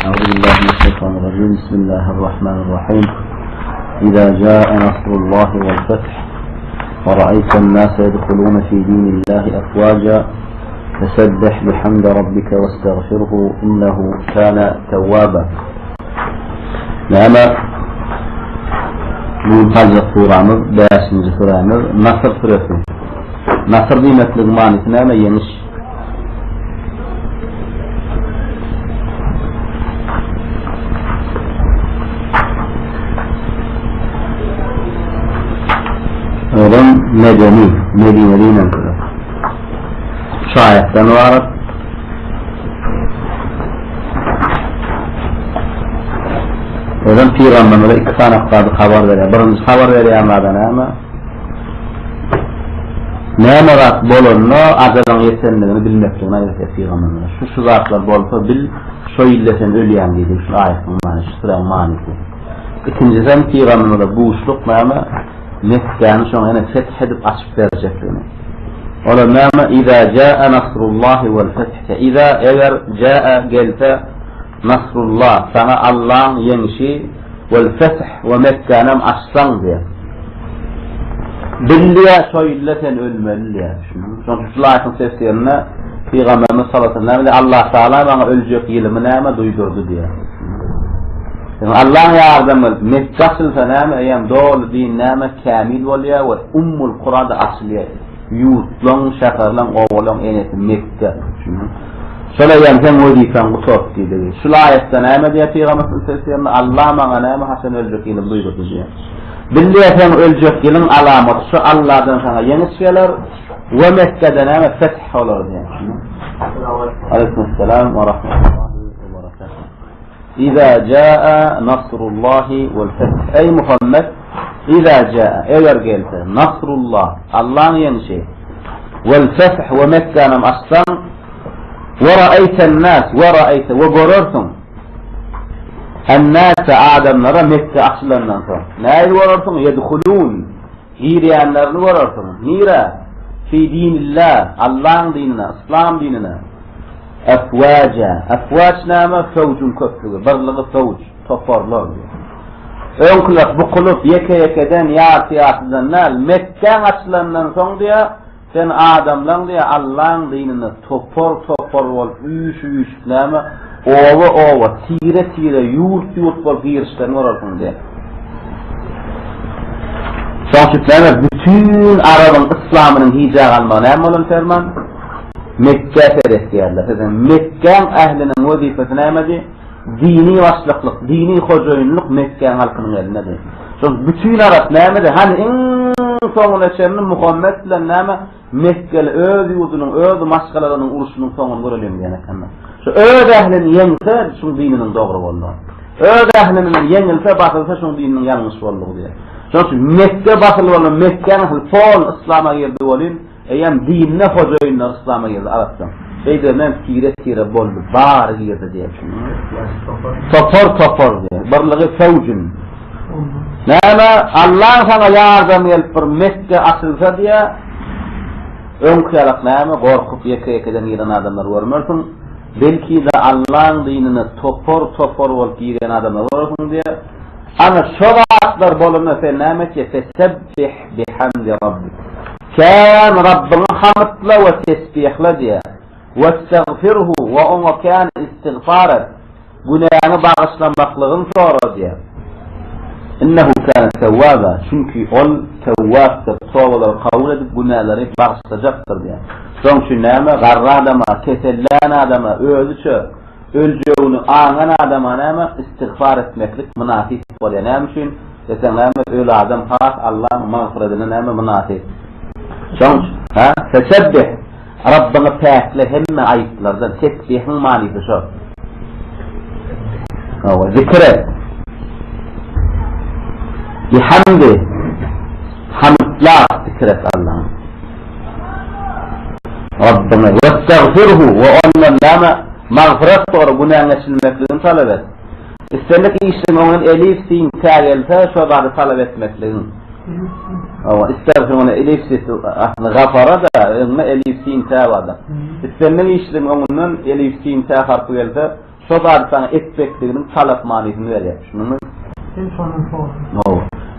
أعوذ بالله من الشيطان الرجيم. بسم الله الرحمن الرحيم. إذا جاء نصر الله والفتح ورأيت الناس يدخلون في دين الله أفواجا فسبح بحمد ربك واستغفره إنه كان توابا. نعم من فجر سورة باش من سورة نصر فرسو نصر دي مثل معنى نعم ينش أيضا مدينة كذا شايف تنوارت أيضا في رمضان رأيك كان أقطاب خبر ذلك برنس خبر ذلك أمادا نعم رات بولنا أجلن يسنن بالمفتونا في رمضان شو راتلا بولفا بالشوي اللي سنقول يعني دي شو عايف معنى شو سرع معنى إتنجزان في رمضان بوشلق نعم نفكان شو هنا فتح دب أشبار جفلنا ولا نعم إذا جاء نصر الله والفتح إذا جاء قلت نصر الله فما الله ينشي والفتح ومكة نم أشلان دي بالليا شوي لتن المليا شو الله تفسيرنا في غمام صلاة النام الله تعالى ما ألجق يلمنام دويدور ديا الله يعلم متصل فنام أيام دول دين نام كامل وليا وأم القرآن أصلية يوت لون شكر لون أولون إنت مكة شلا يمكن وظيفة مصابتي ده شلا يستنام دي في غمس الفسير الله ما نام حسن الجكين بيجو تجيه باللي يفهم الجكين علامة شو الله ده كان ينسفلر ومكة ده نام فتح ولا يعني عليكم السلام ورحمة الله وبركاته. إذا جاء نصر الله والفتح أي محمد إذا جاء يرجلت نصر الله ينشي والفتح ومكة نم أصلا ورأيت الناس وقررتم الناس آدم نرى مكة أصلا نصر نايل وررتم يدخلون هيري النار وررتم هيرا في دين الله ديننا إسلام ديننا أفواج نام فوج كفر برلغ فوج تفر لغ انقلق بقلوب يكا دان يعطي أحزنال مكة أصلا ننصن ديا سن آدم لن ديا الله ديننا تفر والفيش نام أوه تيرة يورت والفيرستان وررتم ديا سانشت لنا بتون عربان إسلام هيجاغ المنام ولن فرمان مكة فرستيالله فإذن مكة أهلنا وظيفة نامدي ديني واسلقلق ديني خجوينلق مكة هالكن غيرنا دي شوف بتوين عرف نامدي هل إن صونا شرن محمد لنامة مكة الأذي وذنو أذ مسخلة لنو أرسنو صونا نقول لهم ديانا كنا شو أذ أهلنا ينسى شو ديننا ندغر والله أذ أهلنا ينسى باطل شو ديننا ينس والله دي شوف مكة باطل والله مكة الفول إسلام غير دولين أيام ديننا خجويننا إسلام غير عرفتم إذا ما كيرة بول بار غير دي تفر دي برلغ فوج نعم الله سبحانه يعظم يلفر مكة أصل فديا خلق نعم غورق يكا نيران آدم نروار مرسن بلكي دا الله ديننا تفر والكيران آدم نروار دي أنا شرع أصدر بولنا في نعمة فسبح بحمد ربك كان ربنا حمد له وتسبيح لديه واستغفره وأم كان استغفارا قلنا بعض مخلغن صارا إنه كان توابا شنكي قل تواب تتصاول القولة قلنا لريك بعض استجبتر ديا شنكي ناما غرادا ما كتلانا دما أعدشا الجون آغنا دما ناما استغفارة مكلك مناطيك ولا نامشين يتناما أول عدم خاص الله مغفردنا ناما مناطيك شنكي فسبح ربنا فاك لهم عيط لرزان تسبيح معني بشر هو ذكره بحمده حمد لا ذكره الله ربنا واستغفره وقلنا لما مغفرته ربنا نشل مكلون طلبت استنك يسمعون الاليف سين تاغل فاشو بعد طلبت مكلون أو استغفرون إليف غفر ده ما إليف سين تا وده استنى يشلم أمنن إليف سين تا خرطو يلده şolar sana etmekliginin talap manysını berýär. Şunuňmy?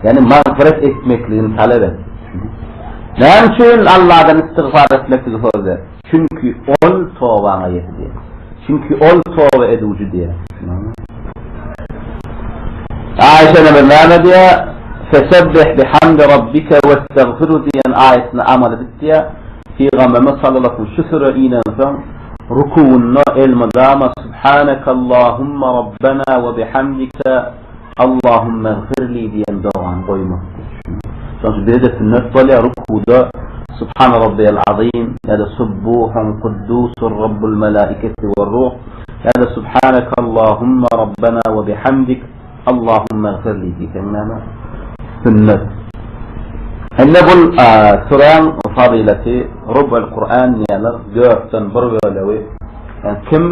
Yani mağfiret etmekligini talep et. Näme üçin Allah'dan istigfar etmekli söýler? Çünkü ol tawbaňa ýetdi. Çünkü ol tawba edýüji diýer. Aýşe näme diýär? Fesebbih bihamdi rabbika westagfirhu diýen aýatyny amal etdi. Peygamberimiz sallallahu aleyhi ve sellem şu inen soň rukuunna elmadama subhanakallahumma rabbana ve bihamdika Allahumma ighfirli diýen dogan goýmakdy. Şoňa bir de sünnet bolýar rukuda subhan rabbiyal azim ya da subbuhun quddusur rabbul malaikati var ruh ya da subhanakallahumma rabbana ve bihamdik Allahumma ighfirli diýen sünnet. Henne bul Kur'an fadileti Rubbul Kur'an diýerler 4den 1 bölewi. Yani kim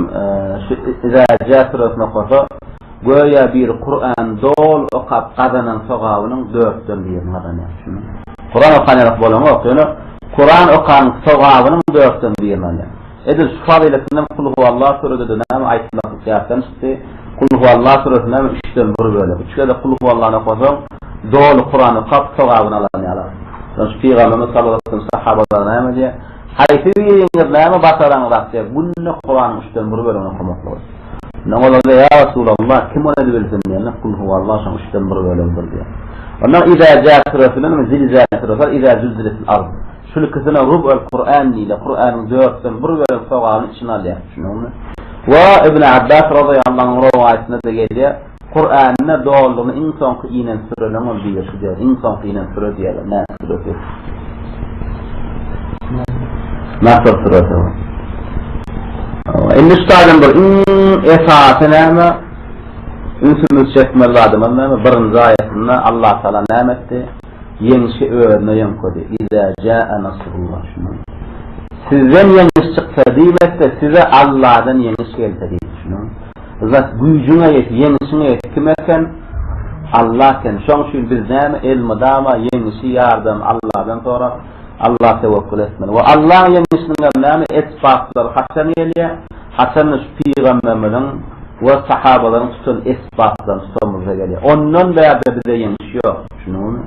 iza jasratna qosa goýa bir Kur'an dol okap gazanan sogawynyň 4den 1 gazanan. Kur'an okanyrak bolan okýany Kur'an okan sogawynyň 4den 1 gazanan. Edil şu fadiletinden kul huvallahu surede näme aýtmak ýa-da kul huvallahu suresinden 3den 1 bölewi. Üçde kul huvallahu qosa dol Kur'an okap sogawyny alanýarlar. Peygamberimiz sallallahu aleyhi ve sellem sahabalarına näme diýär? Haýsy biriňiz näme basaraňyz diýär. Bunu Kur'an üçden bir bölüm okumak lazım. Näme ya Rasulullah kim onu bilsin diýär. Kul huvallahu şoň üçden bir bölümdir diýär. Ondan iza jaat rasulun zilzalat rasul iza zulzilatil ard. Şol kysana Rubbul Kur'an diýär. Kur'anyň 4den bir bölüm sogawyny içine alýar. Şunuňmy? Wa Ibn Abbas radıyallahu anhu riwayatyna da gelýär. Kur'an'na doğalını insan inen süreleme diyor. İnsan inen süre diyorlar. Ne süresi? Nasıl süresi? İniştâden bir esasına ama ünsümüz çekmeli adamın ama birinci ayetinde Allah Teala ne etti? Yenişi öğrene yenkodi. İzâ câe nasrullah. Sizden yeniş çıksa diýmekde size Allah'dan yeniş gelse diýýär. Zat güýjüňe ýet, ýeňişiňe ýet kimeken Allah ken. Şoň üçin biz näme elmadama ýeňişi ýardam Allahdan sonra Allah tewekkül etmeli. We Allah ýeňişiniň näme isbatlar hasan ýelýär. Hasan peýgamberleriň we sahabalaryň tutun isbatlar tutamyza gelýär. Ondan bäde bize ýeňiş ýok. Şunuňmy?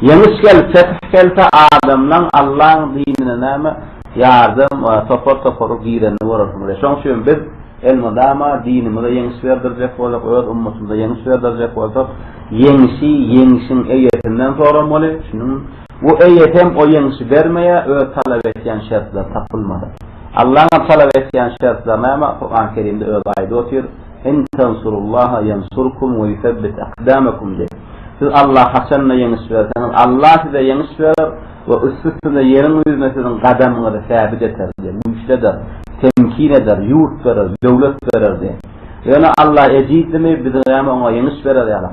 Ýeňiş gelse fetih adamlaň Allah'ın dinine näme ýardam we topar giren bolar. Şoň üçin biz elmadama dinimize ýeňiş berdirjek bolak, öz ummatymyza ýeňiş berdirjek bolsak, ýeňişiň eýetinden sonra boly. Şunun bu eýet hem o ýeňişi bermeýe öz talap etýän şertler tapylmady. Allah'a talap etýän şertler näme? Kur'an-ı Kerimde öz aýdy otyr. "En tansurullaha yansurkum we yusabbit aqdamakum" diýer. Siz Allah hasanna ýeňiş berseňiz, Allah size ýeňiş berer we üstüne ýeriň ýüzüne sizin gadamyňyzy sabit eter diýer. Müşteder temkin eder, yurt verir, devlet verir diye. Yani Allah ecizimi bize ona ýeňiş berer ýa-da.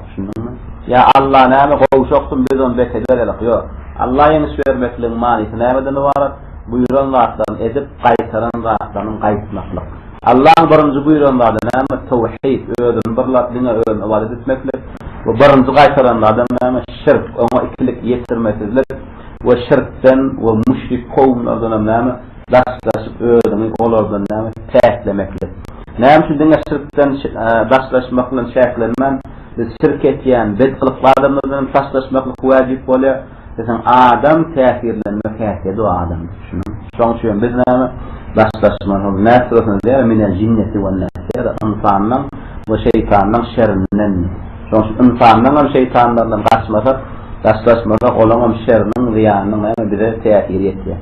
Ya Allah näme gowşokdum biz onu bekeder ýa-da. Ýok. Allah ýeňiş bermekliň manysy nämeden ibaret? Buyuran zatdan edip gaýtaran zatdan gaýtmaklyk. Allah'ın birinji buyuranlardan näme? Tawhid, özüni birläpdiňe özüni ibadet etmeklik. Bu birinji gaýtaranlardan näme? Şirk, ona ikilik ýetirmeklik we şirkden we müşrik kowmlardan näme? Daşlaşıp özüni olardan näme? Täklemeklik. Näme şu diňe şirkden daşlaşmakla şäklenmän, biz şirk etýän, bedqılık adamlardan daşlaşmaklyk wajib bolýar. Sen adam täsirlenmek häkedi o adam. Şoň üçin biz näme? Daşlaşmak, näsrasyn diýer, minel jinneti we näsir, insanyň we şeytanyň şerrinden. Şoň insanyň we şeytanlardan gaçmasak, daşlaşmasak olamam şerriniň, riýanyň näme bize täsir etýär.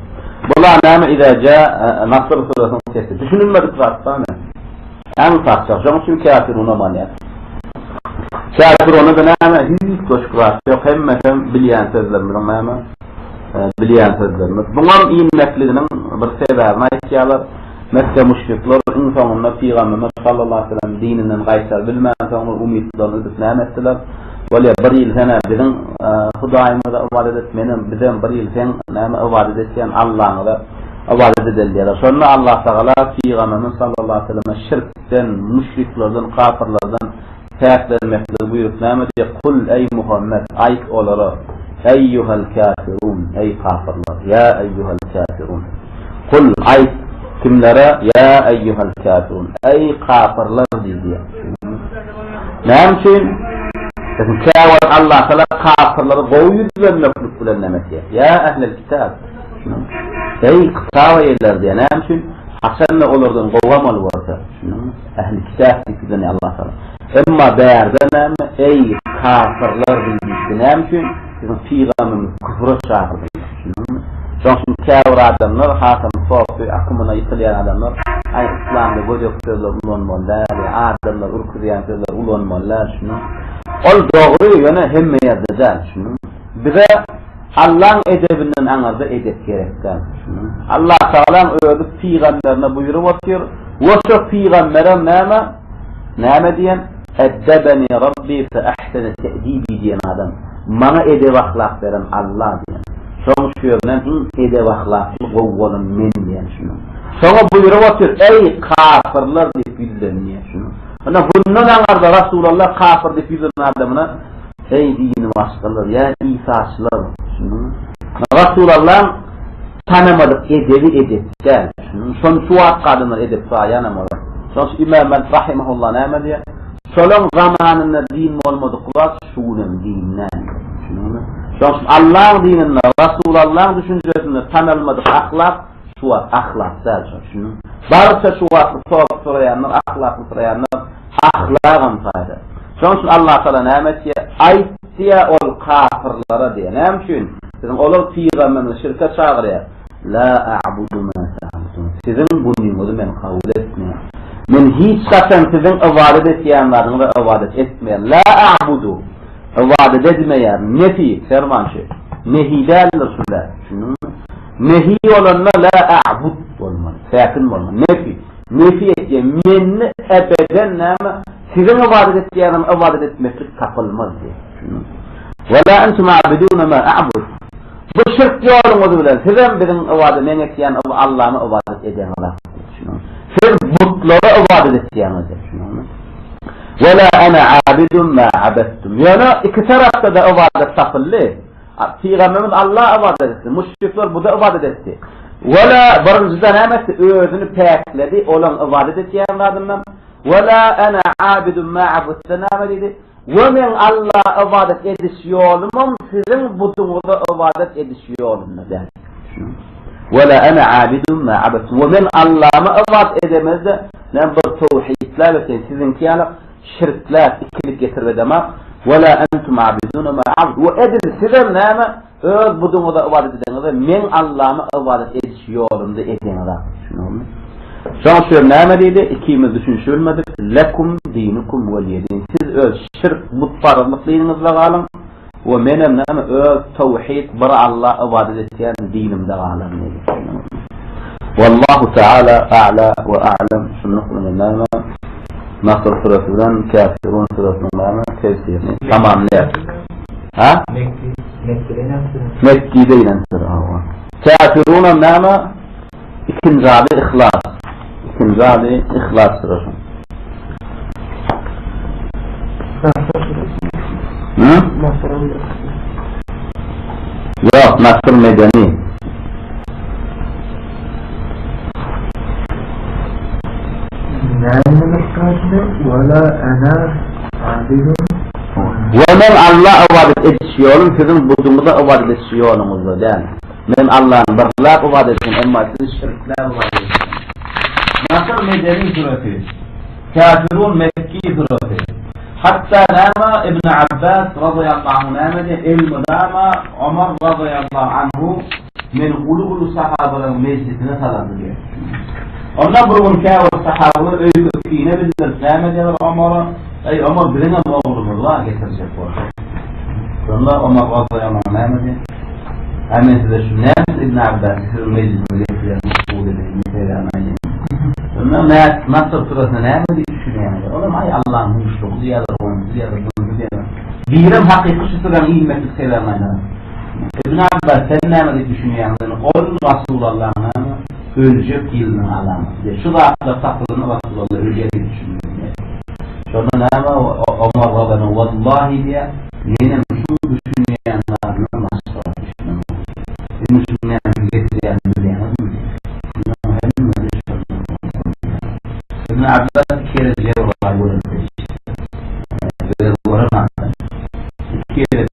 Bular näme ida ja Nasr surasynyň sesi. Düşünülmedik zatdan. En taşak, şoň üçin kafir ona manýar. Kafir ona da näme? Hiç goşgurat ýok, hemmesi bilýän sözler bilen näme? Bilýän sözler. Buňam iýinmekliginiň bir sebäbini aýtýarlar. Mekke müşrikler insanyna Peygamber sallallahu aleyhi ve sellem dininden gaýtar bilmän soňra umytlaryny edip näme etdiler? Bolýa bir ýyl sene biziň Hudaýymyza ibadet etmenen, biziň bir ýyl sen näme ibadet etýän Allah'yla ibadet edilýär. Şonu Allah Taala Peygamber sallallahu aleyhi ve sellem şirkden, müşriklerden, kafirlerden täklemekle buyurup näme diýip? "Kul ey Muhammed, aýt olara, eyyuhal kafirun, ey kafirler, ya eyyuhal kafirun." Kul aýt, kimlere? Ya eyyuhel kafirun. Ey kafirler diye. Ne için? Kâvat Allah Teala kafirleri koyuyor ve nefret bilen demesi. Ya ehlel kitab. Ey kıtavayeler diye. Ne için? Hasanla olurdan kovamalı varsa. Ehl-i kitap diye Allah Teala. Emma değerden ey kafirler diye. Ne için? Bizim peygamberimiz küfre çağırdı. Çünkü kâvr adamlar, Hasan Sofi, akımına yıkılayan adamlar, ay İslam'da böyle sözler ulanmalılar, adamlar, ırkılayan sözler ulanmalılar, şunu. Ol doğru yöne hemme yazıdan, şunu. Bize Allah'ın edebinden anarda edep gerekten, şunu. Allah Teala'nın öğüdü peygamberine buyurup atıyor, ve şu peygambere nâme diyen, eddebeni Rabbi fe ahsene te'dibi diyen adam. Bana edeb ahlak veren Allah diyen. Sonra şu yönden edeb ahlaklı kovvalın men diyen şunu. Sonra buyurup atıyor, ey kafirler deyip bildirin diyen şunu. Bundan anarda Resulullah kafir deyip bildirin adamına, ey dini başkalar, ya İsa'çılar şunu. Resulullah tanımadık edebi edepten şunu. Son şu kadınlar edep sayanamadı. Sonra İmam Malik rahimahullah neyme diye. Solon zamanında din olmadıklar şunun dininden. Çünkü Allah'ın dininde, Resulullah'ın düşüncesinde tanılmadık ahlak, şu ahlak sadece. Barça şu soğuk sorayanlar, ahlaklı sorayanlar, ahlakın saydı. Çünkü Allah Teala neymet diye, ait diye ol kafirlara diye. Neyim için? Sizin olur peygamberine şirke çağırıyor. La a'budu ma ta'budun. Sizin bu dinimizi ben kabul etmiyorum. Men hiç zaten sizin ibadet etmeyenlerin ve ibadet etmeyen. La a'budu. İbadet etmeyen. Nefi. Fermanşı. Nehiden Resuller. Nehi olanla la a'bud olmalı. Sakin olmalı. Nefi. Nefi etmeyen. Men ebeden nama. Sizin ibadet etmeyenin ibadet etmesi kapılmaz diye. Ve la entum a'bidun ma a'bud. Bu şirk yolumuzu bilen. Sizin bizim ibadet etmeyen Allah'ımı ibadet eden Allah. Siz mutluğa ibadet ettiğinizdir. Ve la ana abidun ma abettum. Yani iki tarafta da ibadet takıllı. Peygamberimiz Allah'a ibadet etti. Müşrikler bu da ibadet etti. Ve la barıncıdan hemetti. Özünü pekledi. Olan ibadet ettiğinlerden. Ve la ana abidun ma abettum. Ve men Allah'a ibadet ediş yolumum sizin butunuzda ibadet ediş yolumda der. ولا أنا عابد ما عبدت ومن الله ما أضعت إذا ماذا ننظر توحيد لا بس ينتظم كيانا شرك لا إكلك يسر بدما ولا أنتم عابدون ما عبد وإذن سيدر ناما بدون وضع أضعت إذا من الله ما أضعت إذا يولم ده إذن هذا شان شو ناما ديده إكيمة دشن شو المدر لكم دينكم وليدين siz öz şirk mutfarlıklığınızla kalın ve menem nâme öz tevhid bir Allah ibadet ettiyen dinimde kalın. Wallahu Teala a'la ve a'lem. Şunu nâme Nasr suresinden Kafirun suresinden tefsirini tamamlayalım. Ha? Mekki'de inanır. Kafirun nâme ikinci adı İhlas. İkinci adı İhlas suresi. Yok, Nasr Medeni. Ve men Allah ibadet etişiyorum, sizin budumuza ibadet etişiyorsunuz yani. Men Allah'ın barlak ibadet etsin, ama siz şirkler ibadet etsin. Nasr Medeni suresi, Kafirun Mekki suresi. Hatta nama İbn Abbas radıyallahu anh namede ilmudama Ömer radıyallahu anhu min ulul sahabenin meclisine salandı diyor. Ondan burun kâvır sahabeler öyküne bildiler namede Ömer'a ey Ömer birine doğrulurlar getirecek bu. Sonra Ömer radıyallahu anh namede hemen size şu nefs İbn Abbas sizin meclisine getiren usul edin mesela Sonra Nasr surasına namede düşünüyor. Oğlum ay Allah'ın müşruk ziyadır onu ziyadır bunu ziyadır. Birim hakiki şüsüden ilmetlik şeylerine. İbn Abbas sen namede düşünüyorsun. Ol Resulullah'ın ölecek yılının alameti. Şu da akla takılını Resulullah ölecek düşünüyor. Sonra nama Ömer Rabban'ın vallahi diye yine şu düşünüyenlerine nasıl düşünüyor. Düşünüyen getiriyen müdeyemez mi? Hem müdeyemez. Abbas iki kere cevap var. İki kere